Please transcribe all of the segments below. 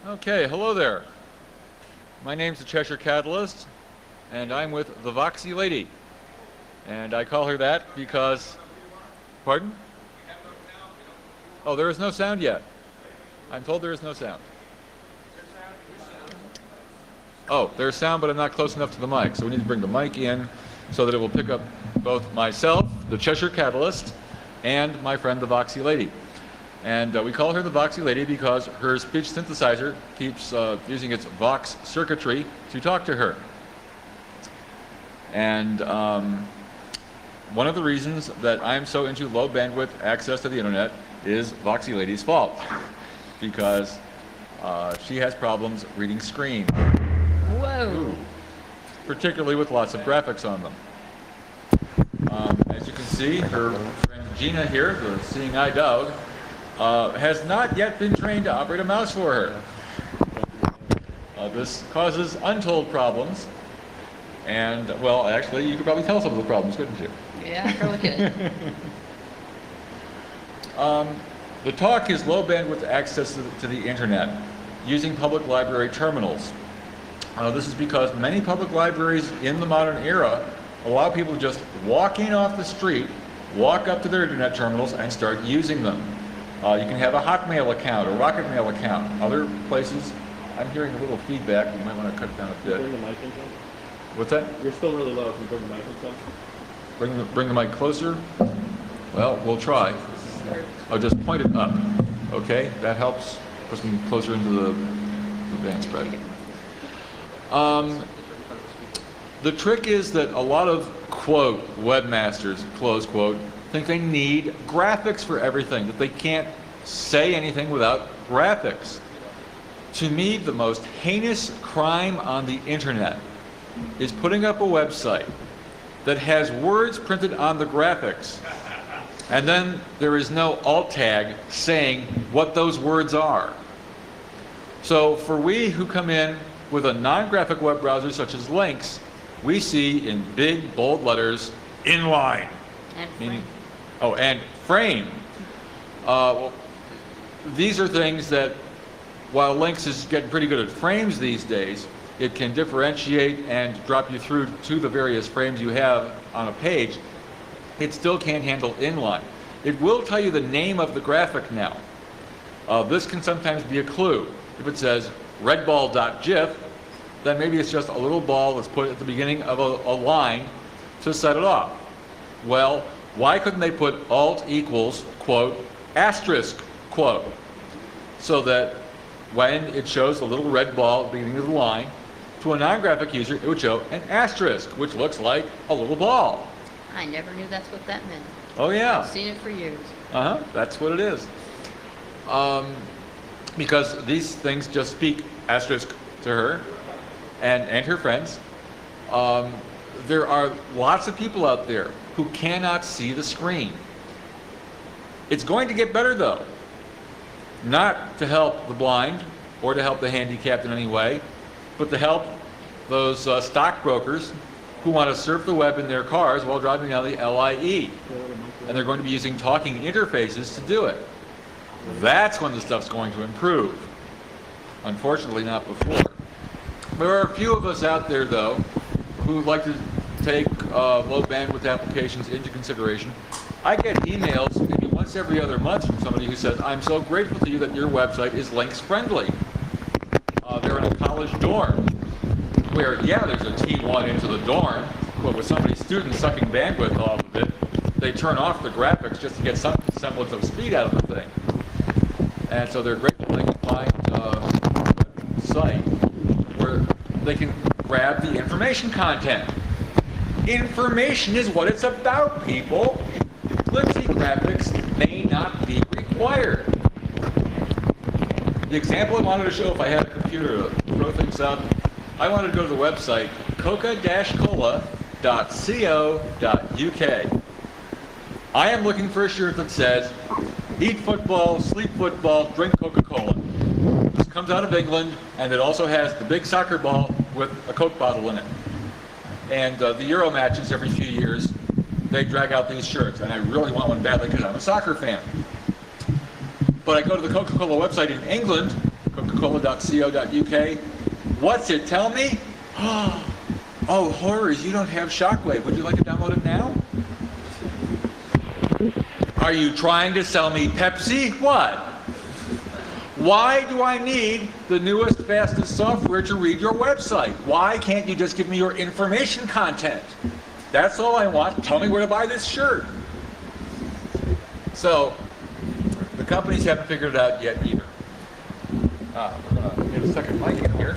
Okay, hello there. My name's the Cheshire Catalyst, and I'm with the Voxy Lady. And I call her that because, pardon? Oh, there is no sound yet. I'm told there is no sound. Oh, there's sound, but I'm not close enough to the mic, so we need to bring the mic in so that it will pick up both myself, the Cheshire Catalyst, and my friend, the Voxy Lady. And we call her the Voxy Lady because her speech synthesizer keeps using its Vox circuitry to talk to her. And one of the reasons that I'm so into low bandwidth access to the internet is Voxy Lady's fault, because she has problems reading screen. Whoa! Ooh. Particularly with lots of graphics on them. As you can see, her friend Gina here, the seeing eye dog, has not yet been trained to operate a mouse for her. This causes untold problems, and, well, actually, you could probably tell some of the problems, couldn't you? Yeah, I probably could. The talk is low bandwidth access to the internet using public library terminals. This is because many public libraries in the modern era allow people to just walk in off the street, walk up to their internet terminals, and start using them. You can have a Hotmail account, a Rocket Mail account. Other places, I'm hearing a little feedback. You might want to cut down a bit. Bring the mic in, John. What's that? You're still really low. Can you bring the mic in, John? Bring the mic closer? Well, we'll try. I'll just point it up. Okay, that helps. Push me closer into the band spread. The trick is that a lot of, quote, webmasters, close quote, think they need graphics for everything, that they can't say anything without graphics. To me, the most heinous crime on the internet is putting up a website that has words printed on the graphics, and then there is no alt tag saying what those words are. So for we who come in with a non-graphic web browser such as Lynx, we see in big, bold letters, inline. And Meaning, oh, and frame. Well, these are things that, while Lynx is getting pretty good at frames these days, it can differentiate and drop you through to the various frames you have on a page. It still can't handle inline. It will tell you the name of the graphic now. This can sometimes be a clue. If it says redball.gif, then maybe it's just a little ball that's put at the beginning of a line to set it off. Well, why couldn't they put alt equals, quote, asterisk, quote, so that when it shows a little red ball at the beginning of the line, to a non-graphic user, it would show an asterisk, which looks like a little ball. I never knew that's what that meant. Oh, yeah. I've seen it for years. That's what it is. Because these things just speak asterisk to her and her friends. There are lots of people out there who cannot see the screen. It's going to get better, though. Not to help the blind or to help the handicapped in any way, but to help those stockbrokers who want to surf the web in their cars while driving down the LIE. And they're going to be using talking interfaces to do it. That's when the stuff's going to improve. Unfortunately, not before. There are a few of us out there, though, who like to take low bandwidth applications into consideration. I get emails maybe once every other month from somebody who says, I'm so grateful to you that your website is Lynx friendly. They're in a college dorm where, yeah, there's a T1 into the dorm, but with so many students sucking bandwidth off of it, they turn off the graphics just to get some semblance of speed out of the thing. And so they're grateful they can find a site where they can grab the information content. Information is what it's about, people. Glitzy graphics may not be required. The example I wanted to show, if I had a computer to throw things up, I wanted to go to the website coca-cola.co.uk. I am looking for a shirt that says, eat football, sleep football, drink Coca-Cola. This comes out of England, and it also has the big soccer ball with a Coke bottle in it. And the Euro matches every few years, they drag out these shirts, and I really want one badly because I'm a soccer fan. But I go to the Coca-Cola website in England, coca-cola.co.uk. What's it? Tell me. Oh, horrors, you don't have Shockwave. Would you like to download it now? Are you trying to sell me Pepsi? What? Why do I need the newest, fastest software to read your website? Why can't you just give me your information content? That's all I want. Tell me where to buy this shirt. So, the companies haven't figured it out yet either. We're going to get a second mic in here.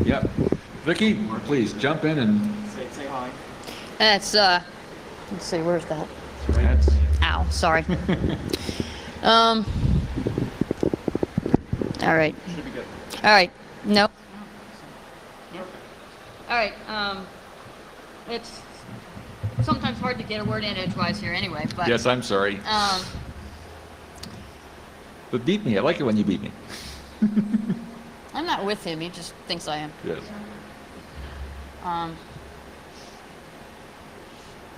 Yep. Vicki, please jump in and Say hi. That's, let's see, where's that? that's Ow, sorry. All right. Should be good. All right. No. All right. It's sometimes hard to get a word in edgewise here anyway, but. yes, I'm sorry. But beat me. I like it when you beat me. I'm not with him. He just thinks I am. Yes.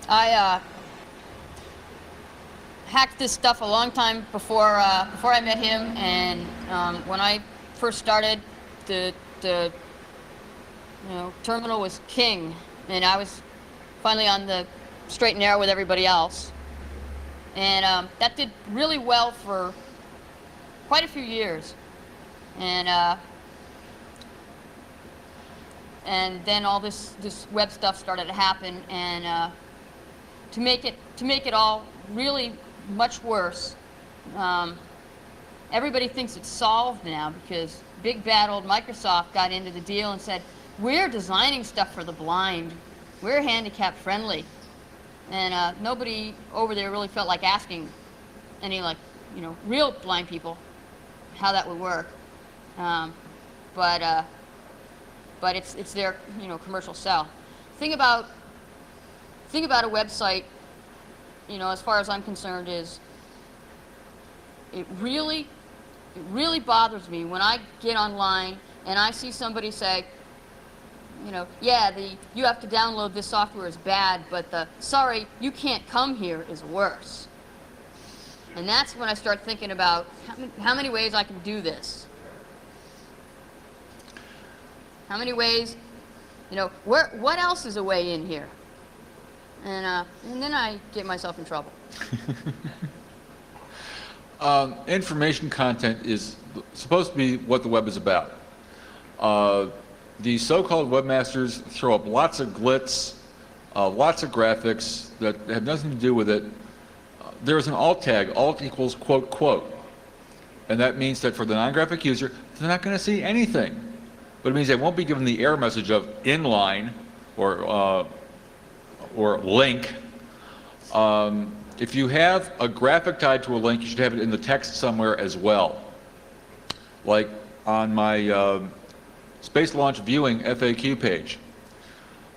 I hacked this stuff a long time before I met him, and when I first started, the terminal was king, and I was finally on the straight and narrow with everybody else, and that did really well for quite a few years, and then all this web stuff started to happen, and to make it all really much worse, everybody thinks it's solved now because big bad old Microsoft got into the deal and said, we're designing stuff for the blind, we're handicap friendly, and nobody over there really felt like asking any real blind people how that would work, but it's their commercial sell. Thing about a website, as far as I'm concerned, is it really bothers me when I get online and I see somebody say, yeah, you have to download this software is bad, but the sorry, you can't come here is worse. And that's when I start thinking about how many ways I can do this. How many ways, what else is a way in here? And then I get myself in trouble. Information content is supposed to be what the web is about. The so-called webmasters throw up lots of glitz, lots of graphics that have nothing to do with it. There's an alt tag, alt equals quote, quote. And that means that for the non-graphic user, they're not going to see anything. But it means they won't be given the error message of inline or link. If you have a graphic tied to a link, you should have it in the text somewhere as well. Like on my Space Launch Viewing FAQ page,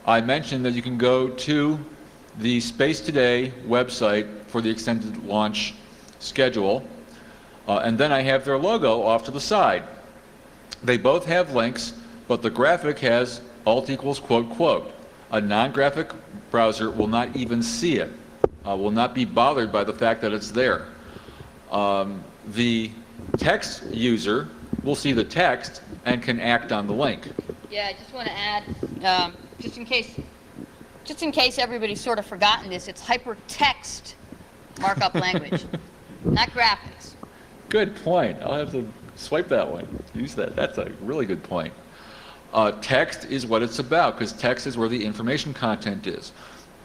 I mentioned that you can go to the Space Today website for the extended launch schedule, and then I have their logo off to the side. They both have links, but the graphic has alt equals quote, quote. A non-graphic browser will not even see it, will not be bothered by the fact that it's there. The text user will see the text and can act on the link. Yeah, I just want to add, just in case everybody's sort of forgotten this, it's hypertext markup language, not graphics. Good point. I'll have to swipe that one. Use that. That's a really good point. Text is what it's about, because text is where the information content is.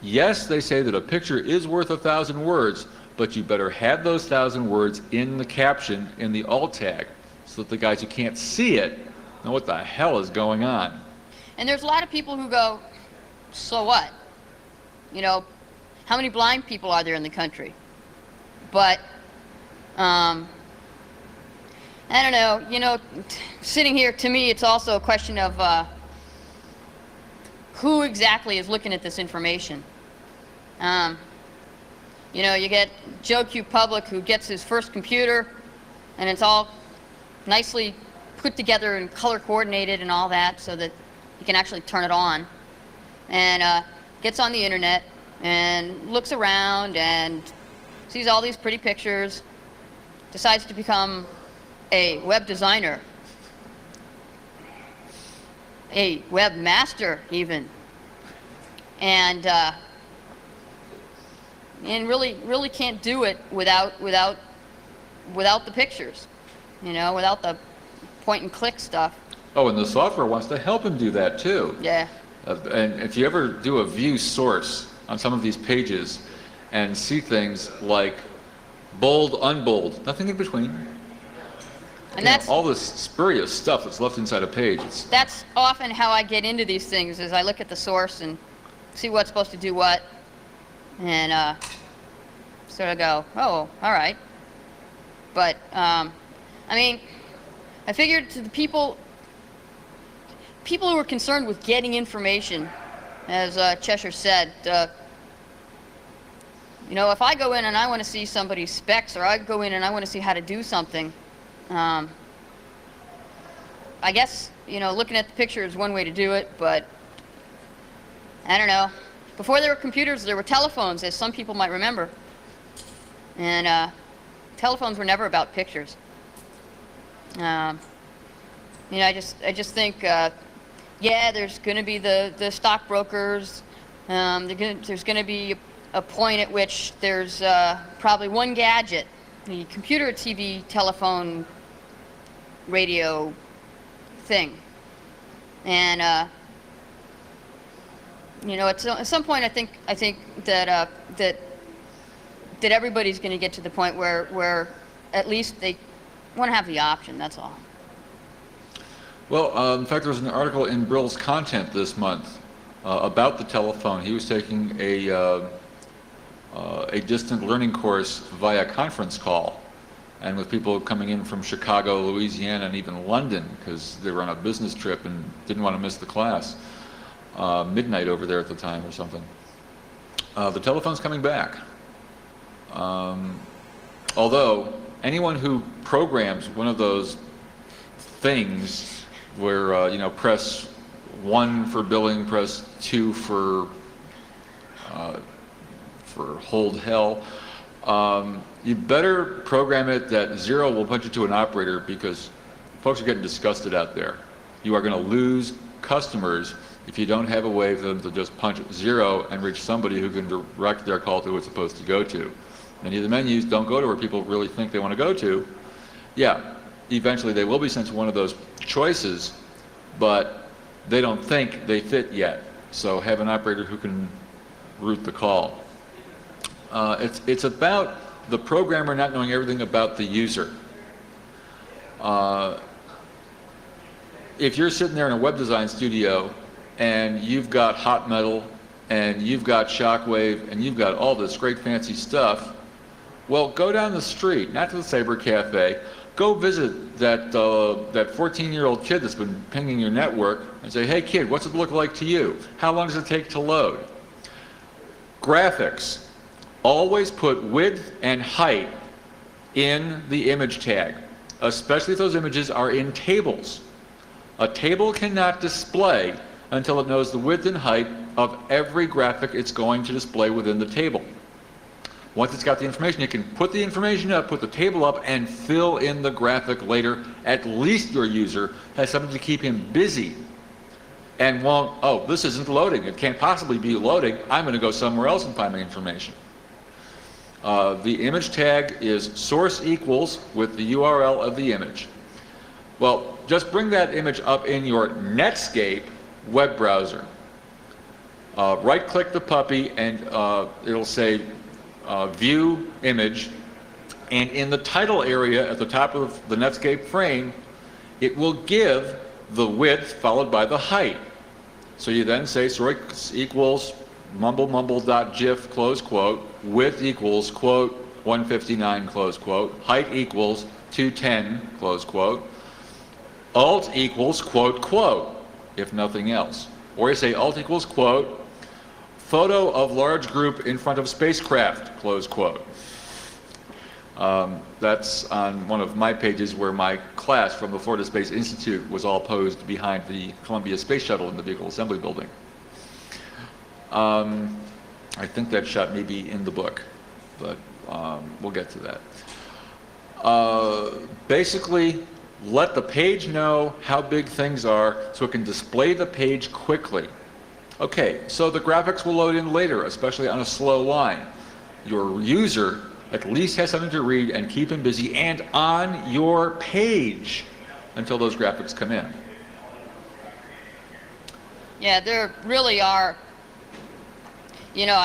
Yes, they say that a picture is worth 1,000 words, but you better have those 1,000 words in the caption, in the alt tag, so that the guys who can't see it know what the hell is going on. And there's a lot of people who go, so what? How many blind people are there in the country? But, I don't know, sitting here, to me, it's also a question of who exactly is looking at this information. You get Joe Q. Public, who gets his first computer, and it's all nicely put together and color coordinated and all that so that you can actually turn it on, and gets on the internet and looks around and sees all these pretty pictures, decides to become a web designer, a webmaster even, and really can't do it without the pictures, without the point and click stuff. Oh, and the software wants to help him do that too. Yeah. And if you ever do a view source on some of these pages and see things like bold, unbold, nothing in between. And that's all this spurious stuff that's left inside a page. That's often how I get into these things, is I look at the source and see what's supposed to do what, and sort of go, oh, all right. But I mean, I figured to the people who are concerned with getting information, as Cheshire said, if I go in and I want to see somebody's specs, or I go in and I want to see how to do something, I guess, looking at the picture is one way to do it, but I don't know. Before there were computers, there were telephones, as some people might remember. And telephones were never about pictures. I just think, yeah, there's going to be the stockbrokers. There's going to be a point at which there's probably one gadget, the computer, TV, telephone, radio thing. And at some point, I think that that everybody's going to get to the point where at least they want to have the option. That's all. Well, in fact, there was an article in Brill's Content this month about the telephone. He was taking a distant learning course via conference call, and with people coming in from Chicago, Louisiana, and even London, because they were on a business trip and didn't want to miss the class. Midnight over there at the time or something. The telephone's coming back. Although anyone who programs one of those things where press 1 for billing, press 2 for hold hell, you better program it that 0 will punch it to an operator, because folks are getting disgusted out there. You are going to lose customers if you don't have a way for them to just punch 0 and reach somebody who can direct their call to who it's supposed to go to. Many of the menus don't go to where people really think they want to go to. Yeah, eventually they will be sent to one of those choices, but they don't think they fit yet. So have an operator who can route the call. It's about the programmer not knowing everything about the user. If you're sitting there in a web design studio and you've got hot metal and you've got shockwave and you've got all this great fancy stuff, well, go down the street, not to the Sabre Cafe, go visit that 14-year-old kid that's been pinging your network and say, hey kid, what's it look like to you? How long does it take to load? Graphics. Always put width and height in the image tag, especially if those images are in tables. A table cannot display until it knows the width and height of every graphic it's going to display within the table. Once it's got the information, it can put the information up, put the table up, and fill in the graphic later. At least your user has something to keep him busy and won't, oh, this isn't loading. It can't possibly be loading. I'm going to go somewhere else and find my information. The image tag is source equals with the URL of the image. Well, just bring that image up in your Netscape web browser. Right-click the puppy and it'll say View Image, and in the title area at the top of the Netscape frame, it will give the width followed by the height. So you then say source equals mumble.gif, close quote, width equals, quote, 159, close quote, height equals 210, close quote, alt equals, quote, quote, if nothing else. Or you say alt equals, quote, photo of large group in front of spacecraft, close quote. That's on one of my pages where my class from the Florida Space Institute was all posed behind the Columbia Space Shuttle in the Vehicle Assembly Building. I think that shot may be in the book, but we'll get to that. Basically, let the page know how big things are so it can display the page quickly. Okay, so the graphics will load in later, especially on a slow line. Your user at least has something to read and keep him busy and on your page until those graphics come in. Yeah, there really are, you know,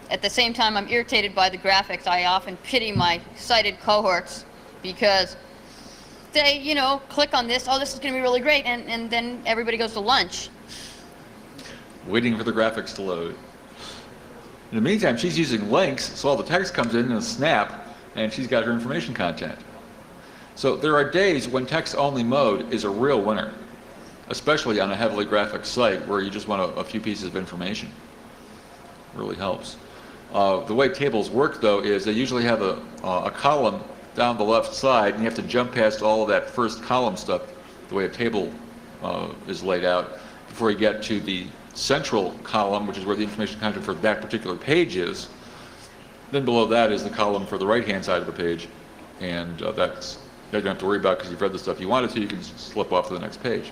at the same time I'm irritated by the graphics, I often pity my sighted cohorts because they, you know, click on this, oh, this is going to be really great, and then everybody goes to lunch. Waiting for the graphics to load. In the meantime, she's using links, so all the text comes in a snap, and she's got her information content. So there are days when text-only mode is a real winner, especially on a heavily graphic site where you just want a few pieces of information. Really helps. The way tables work, though, is they usually have a column down the left side, and you have to jump past all of that first column stuff, the way a table is laid out, before you get to the central column, which is where the information content for that particular page is. Then below that is the column for the right-hand side of the page, and that you don't have to worry about because you've read the stuff you wanted to. You can slip off to the next page.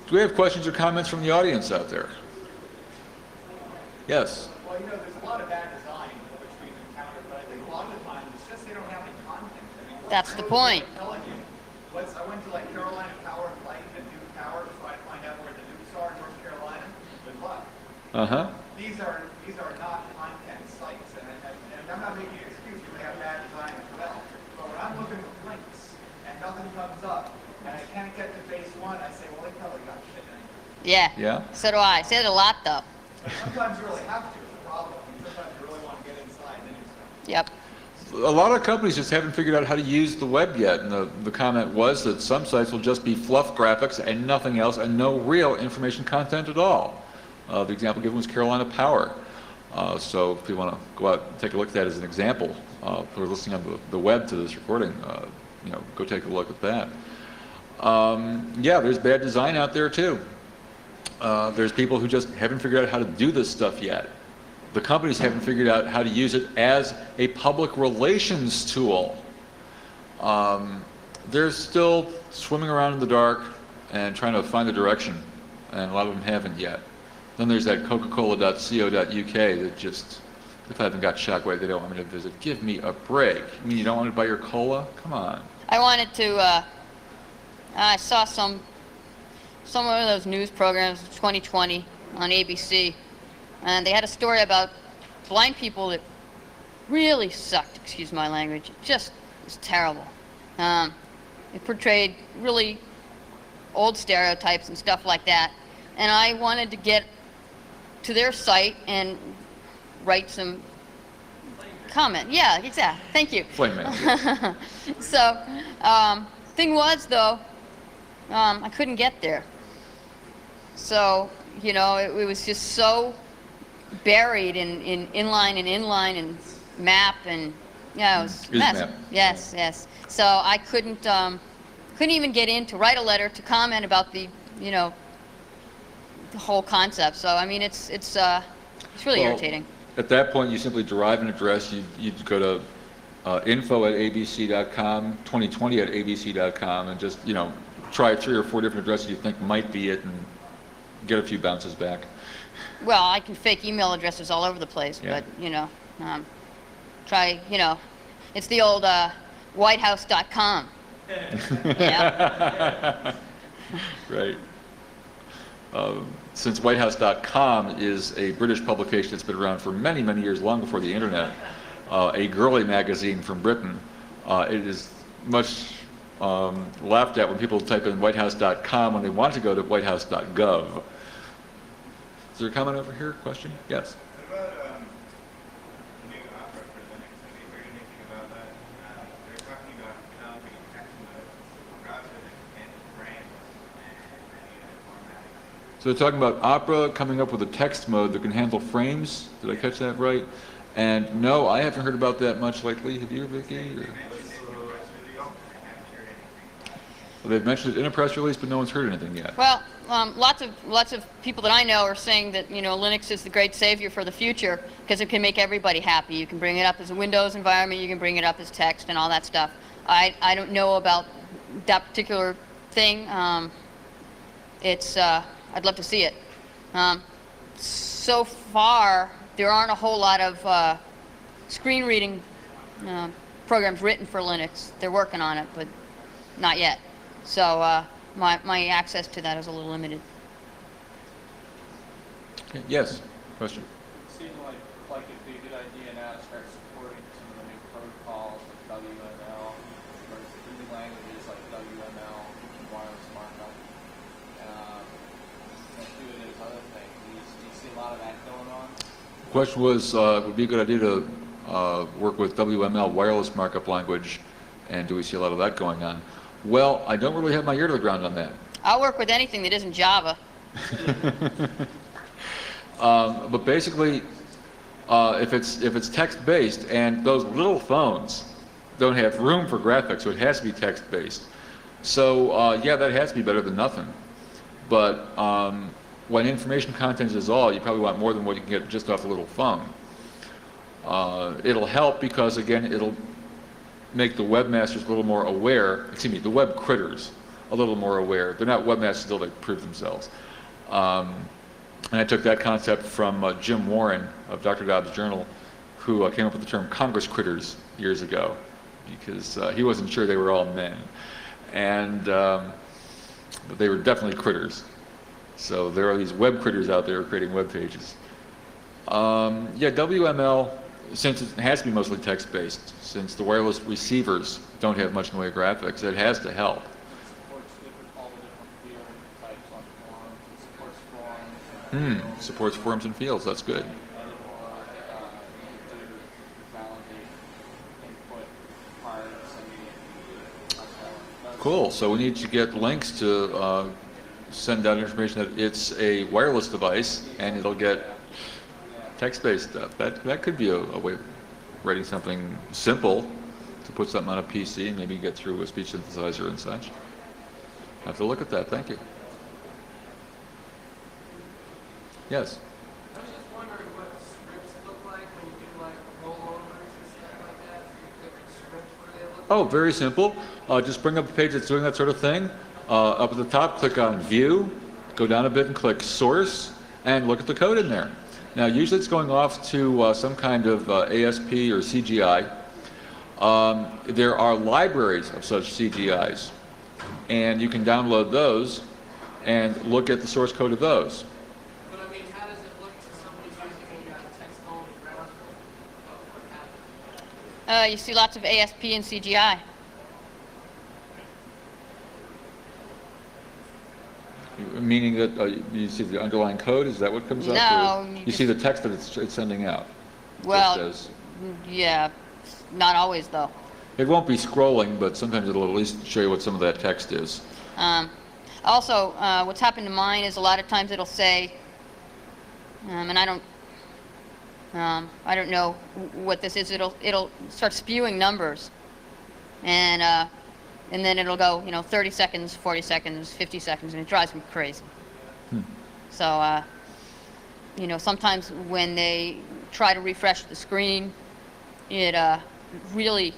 Do we have questions or comments from the audience out there? Yes. Well, you know, there's a lot of bad design which we've encountered, but I think a lot of the time it's just they don't have any content. I mean, That's the point. I'm telling you, I went to like Carolina Power and Light and Duke Power to try to find out where the nukes are in North Carolina. Good luck. Uh-huh. These are not content sites, and I'm not making an excuse. You may have bad design as well. But when I'm looking for links and nothing comes up, and I can't get to base one, I say, well, they probably got shit in it. Yeah. Yeah. So do I. I say it a lot, though. But sometimes you really have to. It's a problem. Sometimes you really want to get inside and do stuff. Yep. A lot of companies just haven't figured out how to use the web yet, and the comment was that some sites will just be fluff graphics and nothing else, and no real information content at all. The example given was Carolina Power. So if you want to go out and take a look at that as an example, if you're listening on the web to this recording, you know, go take a look at that. Yeah, there's bad design out there too. There's people who just haven't figured out how to do this stuff yet. The companies haven't figured out how to use it as a public relations tool. They're still swimming around in the dark and trying to find the direction, and a lot of them haven't yet. Then there's that coca-cola.co.uk that just, if I haven't got Shockwave, they don't want me to visit. Give me a break. You mean you don't want to buy your cola? Come on. I wanted to, I saw some of those news programs, 2020 on ABC, and they had a story about blind people that really sucked, excuse my language. It just was terrible. It portrayed really old stereotypes and stuff like that, and I wanted to get to their site and write some comment. Yeah, exactly. Thank you. Flame mail. So, thing was though, I couldn't get there. So, you know, it was just so buried in inline and map, and yeah, it was a mess. Map. Yes, yes. So I couldn't even get in to write a letter to comment about the, you know, the whole concept. So I mean, it's really irritating. At that point, you simply derive an address. You'd go to info@abc.com, 2020@abc.com, and just, you know, try 3 or 4 different addresses you think might be it, and get a few bounces back. Well, I can fake email addresses all over the place, Yeah. but you know, try, you know, it's the old whitehouse.com. Yeah. Right. Since whitehouse.com is a British publication that's been around for many, many years, long before the internet, a girly magazine from Britain, it is much laughed at when people type in whitehouse.com when they want to go to whitehouse.gov. Is there a comment over here? Question? Yes. What about the new opera presenting? Have you heard anything about that? They're talking about developing text modes rather than frames and formatting. So they're talking about Opera coming up with a text mode that can handle frames. Did I catch that right? And no, I haven't heard about that much lately. Have you, Vicky? Or? They've mentioned it in a press release, but no one's heard anything yet. Well, lots of people that I know are saying that, you know, Linux is the great savior for the future because it can make everybody happy. You can bring it up as a Windows environment, you can bring it up as text and all that stuff. I don't know about that particular thing. I'd love to see it. So far, there aren't a whole lot of screen reading programs written for Linux. They're working on it, but not yet. So my access to that is a little limited. Okay. Yes, question. It seemed like it'd be a good idea now to start supporting some of the new protocols like WML, or new languages like WML, wireless markup. Let's do it as other things. Do you see a lot of that going on? The question was, would be a good idea to work with WML, wireless markup language, and do we see a lot of that going on? Well, I don't really have my ear to the ground on that. I'll work with anything that isn't Java. But basically, if it's text-based, and those little phones don't have room for graphics, so it has to be text-based. So yeah, that has to be better than nothing. But when information content is all, you probably want more than what you can get just off a little phone. It'll help because, again, it'll make the webmasters a little more aware, excuse me, the web critters a little more aware. They're not webmasters until they prove themselves. And I took that concept from Jim Warren of Dr. Dobbs' Journal, who came up with the term Congress critters years ago, because he wasn't sure they were all men. And but they were definitely critters. So there are these web critters out there creating web pages. Yeah, WML, since it has to be mostly text-based, since the wireless receivers don't have much in the way of graphics, it has to help. All the different field types on forums. It supports forums. Supports forums and fields, that's good. Cool, so we need to get links to send out information that it's a wireless device and it'll get text-based stuff. That could be a way of writing something simple to put something on a PC and maybe get through a speech synthesizer and such. Have to look at that, thank you. Yes? I was just wondering what scripts look like when you do like rollovers and stuff like that. Different scripts, what do they look like? Oh, very simple. Just bring up a page that's doing that sort of thing. Up at the top, click on View, go down a bit and click Source, and look at the code in there. Now, usually it's going off to some kind of ASP or CGI. There are libraries of such CGIs, and you can download those and look at the source code of those. But I mean, how does it look to somebody using a text-only browser? What happens? You see lots of ASP and CGI. Meaning that you see the underlying code, is that what comes up? No, Or you see the text that it's sending out? Well, Just as, yeah, not always though. it won't be scrolling, but sometimes it'll at least show you what some of that text is. Also, what's happened to mine is a lot of times it'll say, and I don't know what this is. It'll start spewing numbers, and then it'll go, 30 seconds, 40 seconds, 50 seconds, and it drives me crazy. So, sometimes when they try to refresh the screen, it really,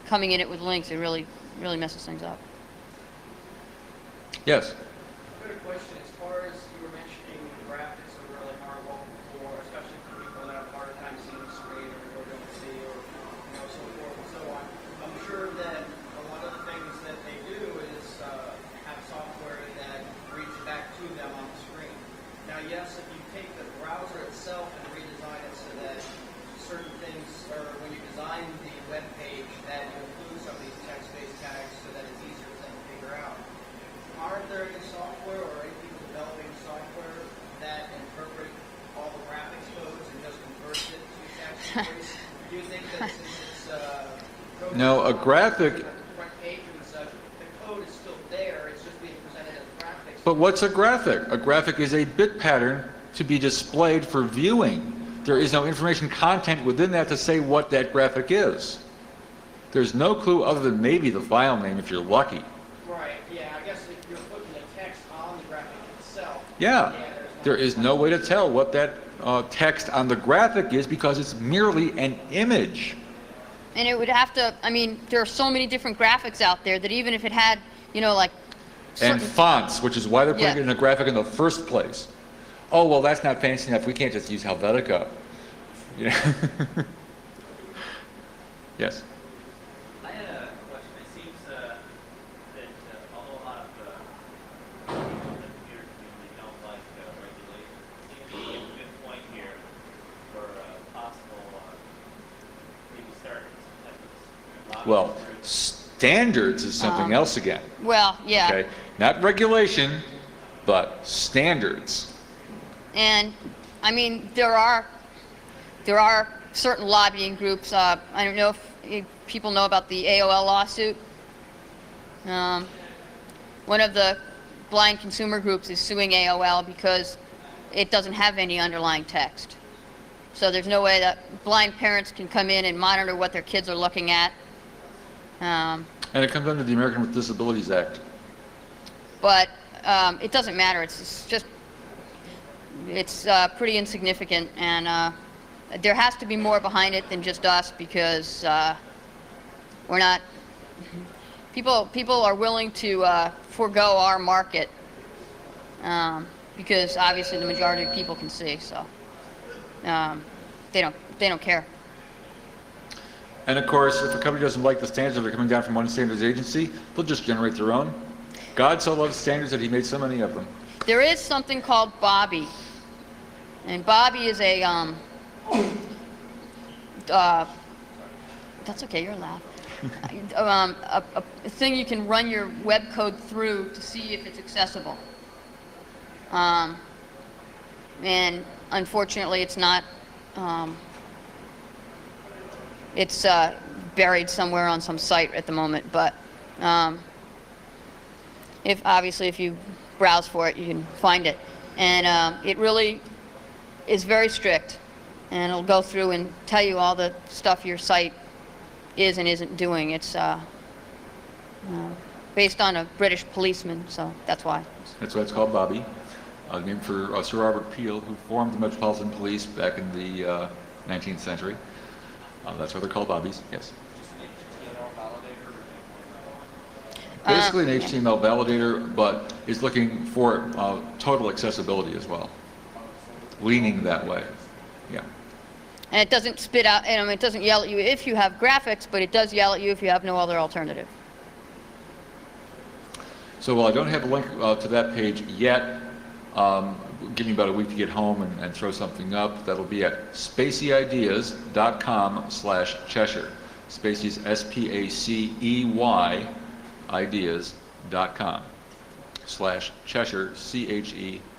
coming in it with links, it really messes things up. Yes? I've got a question. As far as you were mentioning, the graphics are really horrible for, especially for people that have a hard time seeing the screen or don't see or so forth and so on. I'm sure that a lot of the things that they do is have software that reads back to them on the screen. Now, yes, if you take the browser itself and redesign it so that certain things, or when you design the web page, that you include some of these text-based tags so that it's easier for them to figure out. Aren't there any software or any people developing software that interpret all the graphics codes and just converts it to text? Do you think that since it's No, a graphic, front page and such, the code is still there, it's just being presented as graphics? but what's a graphic? A graphic is a bit pattern to be displayed for viewing. There is no information content within that to say what that graphic is. There's no clue other than maybe the file name if you're lucky. Right, yeah, I guess if you're putting the text on the graphic itself. Yeah, there's there is no way to tell what that text on the graphic is because it's merely an image. And it would have to, I mean, there are so many different graphics out there that even if it had, you know, like And fonts, which is why they're putting Yeah. it in a graphic in the first place. Oh, well, that's not fancy enough. We can't just use Helvetica. Yeah. Yes. I had a question. It seems that although a lot of people in the computer community don't like regulation, it seems to be a good point here for possible maybe starting some type of lobbying Well, group. standards is something else again. well, yeah. Okay, not regulation, but standards. And I mean, there are certain lobbying groups. I don't know if people know about the AOL lawsuit. One of the blind consumer groups is suing AOL because it doesn't have any underlying text. So there's no way that blind parents can come in and monitor what their kids are looking at. And it comes under the American with Disabilities Act. But it doesn't matter. It's just pretty insignificant, and there has to be more behind it than just us because we're not. People are willing to forego our market because obviously the majority of people can see, so they don't care. And of course, if a company doesn't like the standards that are coming down from one standards agency, they'll just generate their own. God so loves standards that he made so many of them. There is something called Bobby, and Bobby is a that's okay, you're allowed. A thing you can run your web code through to see if it's accessible. And unfortunately, it's not. It's buried somewhere on some site at the moment, but if you browse for it, you can find it. And it really is very strict, and it'll go through and tell you all the stuff your site is and isn't doing. It's based on a British policeman, so that's why. That's why it's called Bobby, named for Sir Robert Peel, who formed the Metropolitan Police back in the 19th century. That's why they're called Bobbies, yes. Basically an HTML validator, but is looking for total accessibility as well. Leaning that way, yeah. And it doesn't spit out, and it doesn't yell at you if you have graphics, but it does yell at you if you have no other alternative. So while I don't have a link to that page yet, give me about a week to get home and throw something up. That'll be at spaceyIdeas.com/Cheshire. Spacey's SPACEY ideas.com/Cheshire,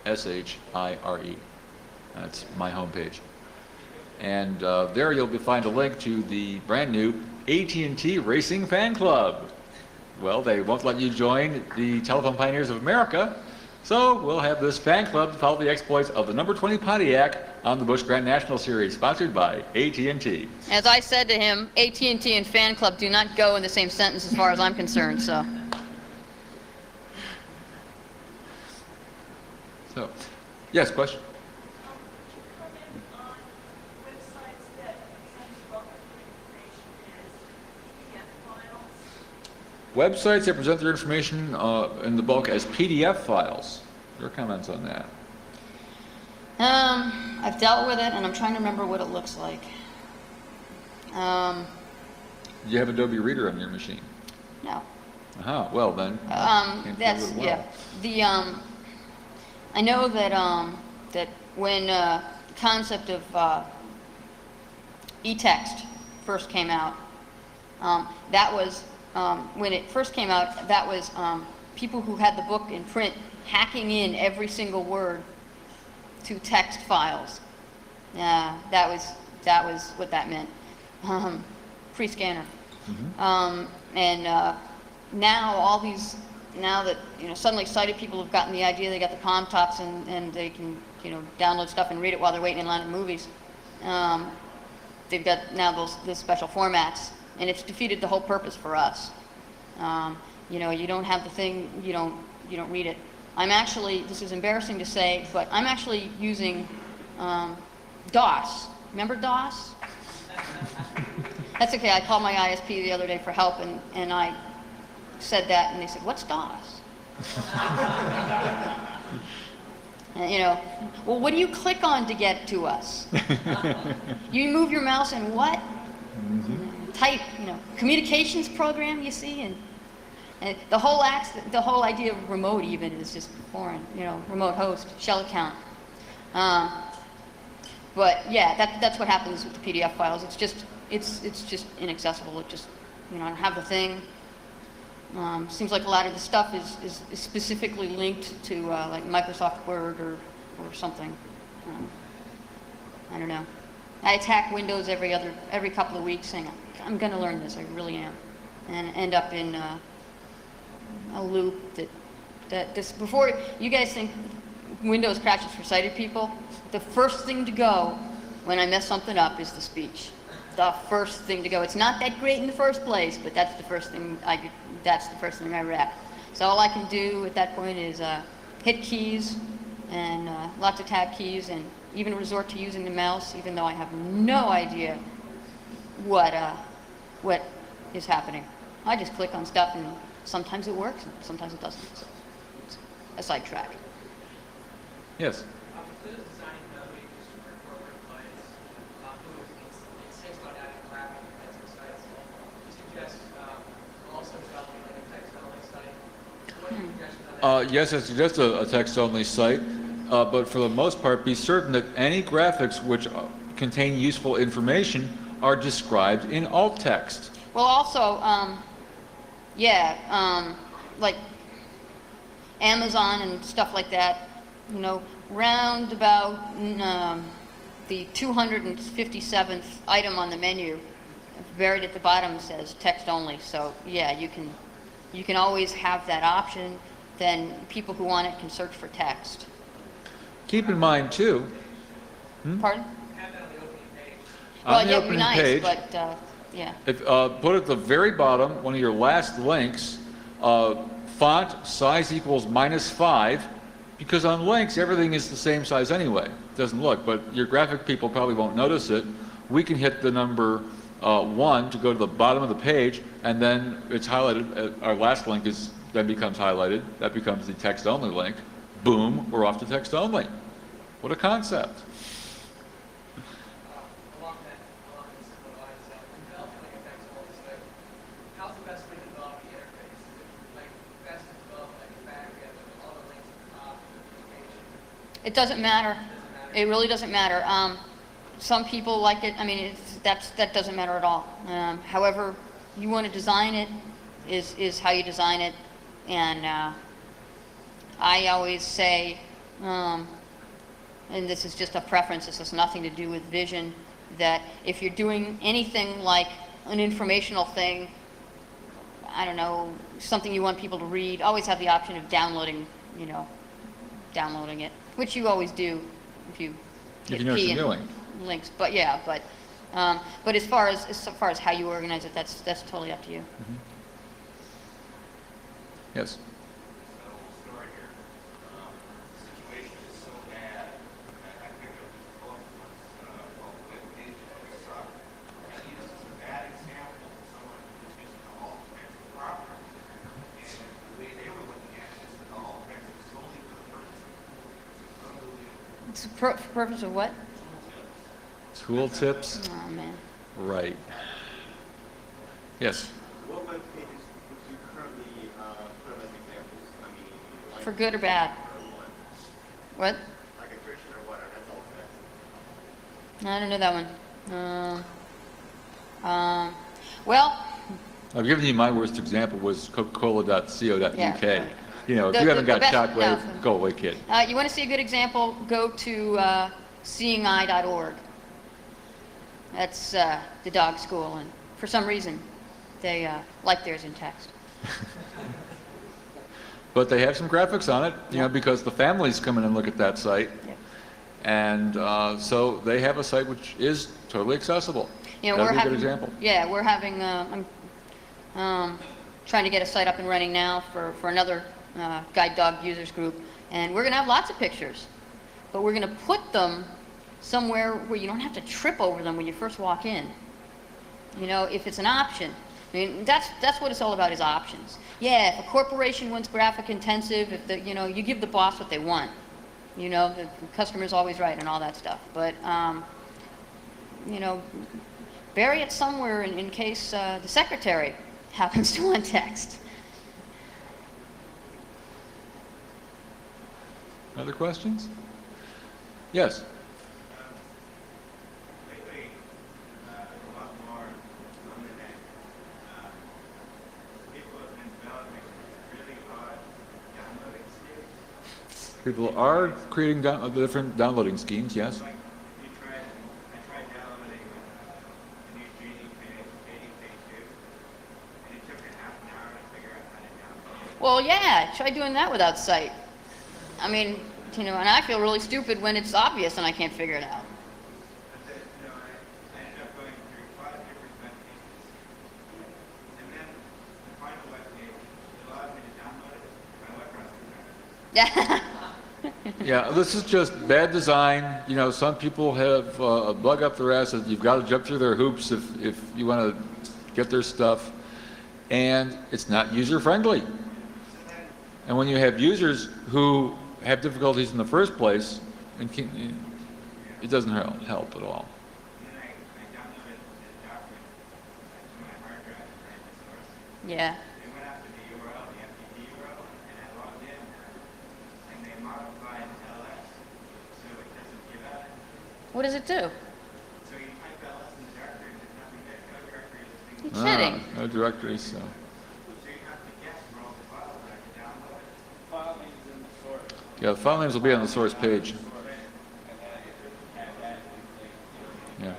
CHESHIRE. That's my homepage. And there you'll find a link to the brand new AT&T Racing Fan Club. Well, they won't let you join the Telephone Pioneers of America, so we'll have this fan club to follow the exploits of the number 20 Pontiac on the Busch Grand National Series, sponsored by AT&T. As I said to him, AT&T and fan club do not go in the same sentence as far as I'm concerned, so. So, yes, question? Websites that present their information in the bulk as PDF files. Your comments on that? I've dealt with it, and I'm trying to remember what it looks like. You have Adobe Reader on your machine? No. Well then. can't deal That's, with it well. yeah. The, I know that, that when the concept of e-text first came out, that was, when it first came out, that was people who had the book in print hacking in every single word to text files. That was what that meant. Pre-scanner. And now now that suddenly sighted people have gotten the idea, they got the palm tops and they can download stuff and read it while they're waiting in line at movies. They've got now those special formats and it's defeated the whole purpose for us. You know, you don't have the thing, you don't read it. I'm actually, this is embarrassing to say, but I'm actually using DOS. Remember DOS? That's okay. I called my ISP the other day for help, and I said that, and they said, "What's DOS?" And, you know, well, what do you click on to get to us? You move your mouse and what? Type, you know, communications program, you see, and the whole idea of remote even is just foreign. You know, remote host, shell account. But yeah, that's what happens with the PDF files. It's just inaccessible. It just, you know, I don't have the thing. Seems like a lot of the stuff is specifically linked to like Microsoft Word or something. I don't know. I attack Windows every couple of weeks, saying I'm going to learn this. I really am, and end up in a loop that this before you guys think Windows crashes for sighted people. The first thing to go when I mess something up is the speech. The first thing to go. It's not that great in the first place, but that's the first thing I wreck. So all I can do at that point is hit keys and lots of tab keys, and even resort to using the mouse, even though I have no idea what is happening. I just click on stuff, and sometimes it works, and sometimes it doesn't. So it's a sidetrack. Yes. Yes, I suggest a text-only site, but for the most part, be certain that any graphics which contain useful information are described in alt text. Well, also, like Amazon and stuff like that, you know, round about the 257th item on the menu, buried at the bottom says text only. So yeah, you can always have that option. Then people who want it can search for text. Keep in mind too. Pardon? Have that on the opening page. Well, On the yeah, it'd be opening nice, page, but yeah. if, put at the very bottom, one of your last links, font size equals -5, because on links everything is the same size anyway. It doesn't look, but your graphic people probably won't notice it. We can hit the number 1 to go to the bottom of the page, and then it's highlighted. Our last link then becomes highlighted. That becomes the text-only link. Boom, we're off to text-only. What a concept. Along this similar lines, developing like a text-only site, how's the best way to develop the interface? Is it like best to develop like a back end with all the links at the top of the page? It doesn't matter. It really doesn't matter. Some people like it. I mean, that doesn't matter at all. However you want to design it is how you design it. And I always say, and this is just a preference, this has nothing to do with vision, that if you're doing anything like an informational thing, I don't know, something you want people to read, always have the option of downloading it, which you always do if you hit know what key you're and doing. links. But yeah, but as far as how you organize it, that's totally up to you. Mm-hmm. Yes. Got a whole story here. The situation is so bad that I picked up this book called Web Page Suck. And this is a bad example of someone who's using the alt text properly. And the way they were looking at it is that the alt text is solely for the purpose of unbelievable. It's for purpose of what? Tool tips. Oh man. Right. Yes. What web pages would you currently put as examples? I mean, like For good or bad? What? like attrition or what? Or that's all text. I don't know that one. Well, I've given you my worst example was Coca-Cola.co.uk. Yeah. You know, if The- you haven't the got best- shockwave, no. go away, kid. you want to see a good example? Go to seeingeye.org. That's the dog school, and for some reason, they like theirs in text. But they have some graphics on it, you know, because the families come in and look at that site. Yep. And so they have a site which is totally accessible. You know, That'd we're be a good having, example. yeah, we're having, trying to get a site up and running now for another guide dog users group, and we're going to have lots of pictures, but we're going to put them somewhere where you don't have to trip over them when you first walk in. You know, if it's an option. I mean, that's what it's all about, is options. Yeah, if a corporation wants graphic intensive, if the, you know, you give the boss what they want. You know, the customer's always right and all that stuff. But, you know, bury it somewhere in case the secretary happens to want text. Other questions? Yes. Lately, a lot more on the net. People have been developing really odd downloading schemes. People are creating different downloading schemes, yes. Like, I tried downloading a new H2K2, and it took a half an hour to figure out how to download it. Well, yeah, try doing that without sight. I mean, you know, and I feel really stupid when it's obvious and I can't figure it out. But you know, I ended up going through 5 different web pages, and then the final web page allowed me to download it by web browser. Yeah. Yeah, this is just bad design. You know, some people have a bug up their ass that you've got to jump through their hoops if you want to get their stuff, and it's not user-friendly. And when you have users who have difficulties in the first place, it doesn't help at all. And then I downloaded the document to my hard drive and ran the source. Yeah. They went after the URL, the FTP URL, and I logged in, and they modified LS so it doesn't give out. What does it do? So you type LS in the directory, and there's nothing there, no directory listing. You're kidding. No directory, so. So you have to guess where all the files are to download it. File names in the source. Yeah, the file names will be on the source page. Yeah.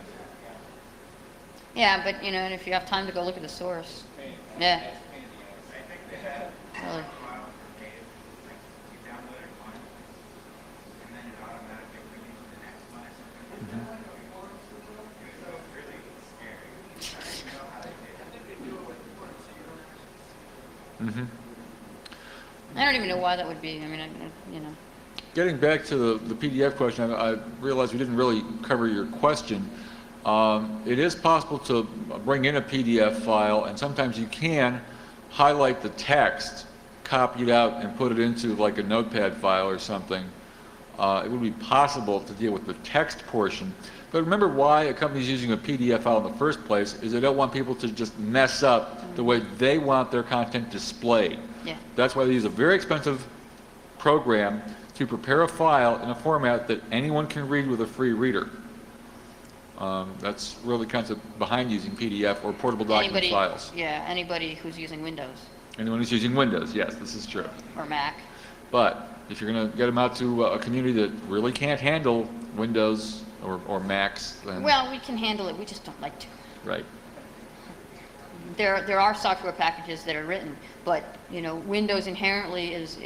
Yeah, but, you know, and if you have time to go look at the source. Yeah. Really. Files are made, like, you download it once, and then it automatically brings you to the next one or something. It was really scary. I didn't know how they did it. Mm-hmm. I don't even know why that would be. I mean, you know. Getting back to the PDF question, I realized we didn't really cover your question. It is possible to bring in a PDF file, and sometimes you can highlight the text, copy it out, and put it into like a notepad file or something. It would be possible to deal with the text portion. But remember why a company's using a PDF file in the first place is they don't want people to just mess up the way they want their content displayed. Yeah. That's why they use a very expensive program to prepare a file in a format that anyone can read with a free reader. That's really kind of behind using PDF or portable document files. Yeah, anybody who's using Windows Anyone who's using Windows, yes, this is true. or Mac. But if you're going to get them out to a community that really can't handle Windows or Macs, then Well, we can handle it. We just don't like to. right. There are software packages that are written, but you know, Windows inherently is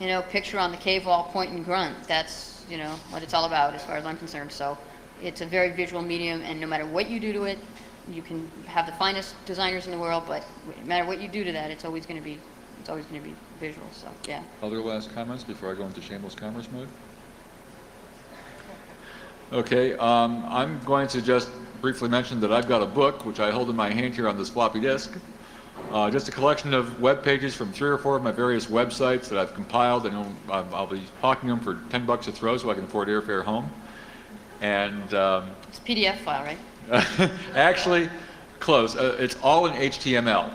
you know, picture on the cave wall, point and grunt. That's, you know, what it's all about as far as I'm concerned. So it's a very visual medium, and no matter what you do to it, you can have the finest designers in the world, but no matter what you do to that, it's always going to be visual. So yeah. Other last comments before I go into shameless commerce mode? Okay, I'm going to just briefly mention that I've got a book, which I hold in my hand here on this floppy disk. Just a collection of web pages from 3 or 4 of my various websites that I've compiled, and I'll be hawking them for $10 a throw so I can afford airfare home. And It's a PDF file, right? actually, close. It's all in HTML.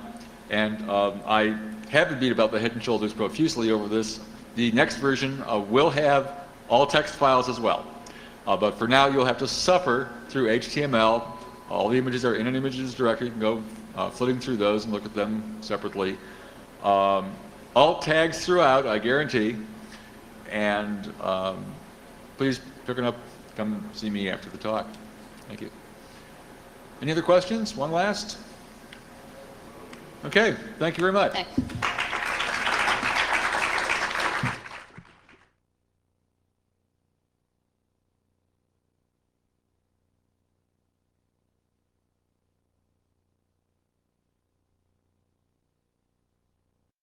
And I have been beat about the head and shoulders profusely over this. The next version will have all text files as well. But for now, you'll have to suffer through HTML. All the images are in an images directory. You can go flitting through those and look at them separately. Alt tags throughout, I guarantee. And please pick it up. Come see me after the talk. Thank you. Any other questions? One last? Okay, thank you very much. Thanks.